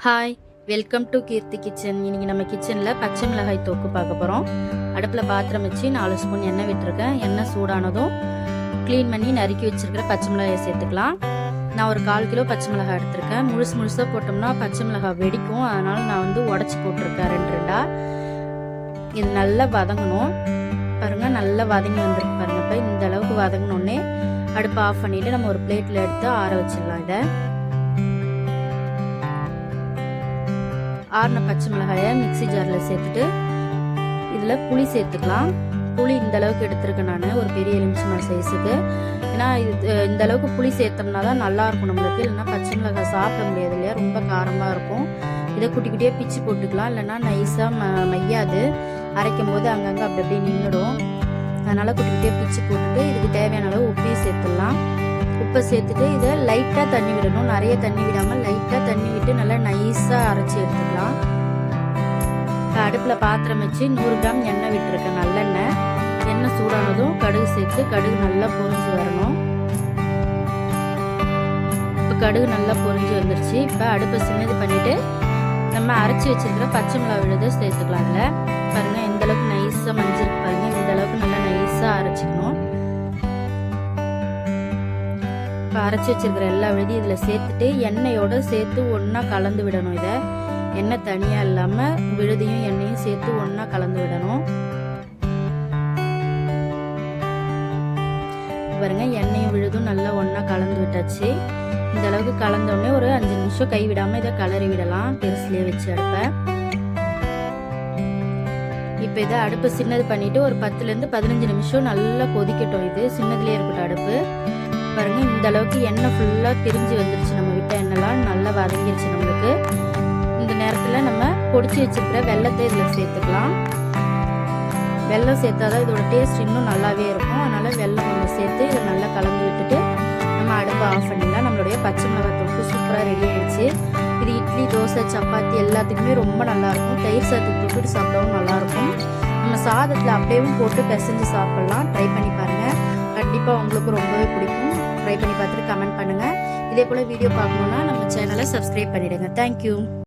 Hi, welcome to Keerthi kitchen. இன்றைக்கி நம்ம கிச்சனில் பச்சை மிளகாய் தொக்கு பார்க்க போகிறோம். அடுப்பில் பாத்திரம் வச்சு 4 ஸ்பூன் எண்ணெய் விட்டுருக்கேன். எண்ணெய் சூடானதும் க்ளீன் பண்ணி நறுக்கி வச்சுருக்கிற பச்சை மிளகாயை சேர்த்துக்கலாம். நான் ஒரு 1/4 கிலோ பச்சை மிளகாய் எடுத்திருக்கேன். முழுசாக போட்டோம்னா பச்சை மிளகாய் வெடிக்கும். அதனால் நான் உடச்சி போட்டிருக்கேன் 2 இது நல்லா வதங்கணும். பாருங்கள், நல்லா வதங்கி வந்துருக்கு பாருங்கள். இப்போ இந்த அளவுக்கு வதங்கினோடனே அடுப்பை ஆஃப் பண்ணிவிட்டு நம்ம ஒரு பிளேட்டில் எடுத்து ஆற வச்சிடலாம். இதை ஆறின பச்சை மிளகாயை மிக்சி ஜாரில் சேர்த்துட்டு இதில் புளி சேர்த்துக்கலாம். புளி இந்த அளவுக்கு எடுத்துருக்கேன் நான், ஒரு பெரிய எலுமிச்சம்பழம் சைஸுக்கு. ஏன்னா இந்த அளவுக்கு புளி சேர்த்தோம்னா தான் நல்லாயிருக்கும் நம்மளுக்கு. இல்லைன்னா பச்சை மிளகாய் சாப்பிட முடியாது இல்லையா, ரொம்ப காரமாக இருக்கும். இதை குட்டி குட்டியாக பிச்சு போட்டுக்கலாம். இல்லைன்னா நைஸாக மையாது, அரைக்கும் போது அங்கங்கே அப்படி அப்படியே நின்றுடும். அதனால் குட்டி குட்டியாக பிச்சு போட்டுட்டு இதுக்கு தேவையான அளவு உப்பையும் சேர்த்துடலாம். உப்பை சேர்த்துட்டு இதை லைட்டாக தண்ணி விடணும். நிறைய தண்ணி விடாமல் லைட்டாக தண்ணி விட்டு நல்லா நைஸாக அரைச்சி எடுத்துக்கலாம். அடுப்பில் பாத்திரம் வச்சு 100 கிராம் எண்ணெய் விட்டுருக்கேன், நல்லெண்ணெய். எண்ணெய் சூடானதும் கடுகு சேர்த்து கடுகு நல்லா பொரிஞ்சு வரணும். இப்போ கடுகு நல்லா பொரிஞ்சு வந்துருச்சு. இப்போ அடுப்பை சின்னது பண்ணிவிட்டு நம்ம அரைச்சி வச்சிருக்கிற பச்சை மிளகாய் விழுது சேர்த்துக்கலாம். அதில் பாருங்கள் எந்த அளவுக்கு நைஸாக மஞ்சிருக்கு பாருங்கள். இந்த அளவுக்கு நல்லா நைஸாக அரைச்சிக்கணும். இப்போ அரைச்சி வச்சிருக்கிற எல்லா விழுதியும் இதில் சேர்த்துட்டு எண்ணெயோடு சேர்த்து ஒன்றா கலந்து விடணும். இதை எண்ணெய் தனியாக இல்லாமல் விழுதியும் எண்ணெயும் சேர்த்து ஒன்றா கலந்து விடணும். பாருங்க, எண்ணெயும் விழுதும் நல்லா ஒன்றா கலந்து விட்டாச்சு. இந்த அளவுக்கு கலந்தோடனே ஒரு 5 நிமிஷம் கை விடாமல் இதை கலரி விடலாம், பெருசுலேயே வச்சு அடுப்பை. இப்போ இதை அடுப்பு சின்னது பண்ணிவிட்டு ஒரு 10லேருந்து 15 நிமிஷம் நல்லா கொதிக்கட்டும். இது சின்னதுலேயே இருக்கட்டும் அடுப்பு. பாருங்கள், இந்த அளவுக்கு எண்ணெய் ஃபுல்லாக திரிஞ்சு வந்துருச்சு. நம்ம விட்ட எண்ணெய்லாம் நல்லா வதங்கிருச்சு நம்மளுக்கு. இந்த நேரத்தில் நம்ம பொடிச்சு வச்சுருக்கிற வெல்லத்தை இதில் சேர்த்துக்கலாம். வெல்லம் சேர்த்தாதான் இதோட டேஸ்ட் இன்னும் நல்லாவே இருக்கும். அதனால் வெல்லம் கொஞ்சம் சேர்த்து இதை நல்லா கலந்து விட்டுட்டு நம்ம அடுப்பை ஆஃப் பண்ணிடலாம். நம்மளுடைய பச்சை மிளகாய் தொக்கு சூப்பராக ரெடி ஆகிடுச்சு. இது இட்லி, தோசை, சப்பாத்தி எல்லாத்துக்குமே ரொம்ப நல்லாயிருக்கும். தயிர் சாதத்துக்கு தொட்டுட்டு சாப்பிடவும் நல்லாயிருக்கும். நம்ம சாதத்தில் அப்படியே போட்டு பிசைஞ்சு சாப்பிட்லாம். ட்ரை பண்ணி பாருங்கள், கண்டிப்பாக உங்களுக்கு ரொம்பவே பிடிக்கும். ட்ரை பண்ணி பார்த்துட்டு கமெண்ட் பண்ணுங்கள். இதே போல் வீடியோ பார்க்கணுன்னா நம்ம சேனலை சப்ஸ்கிரைப் பண்ணிவிடுங்க. தேங்க்யூ.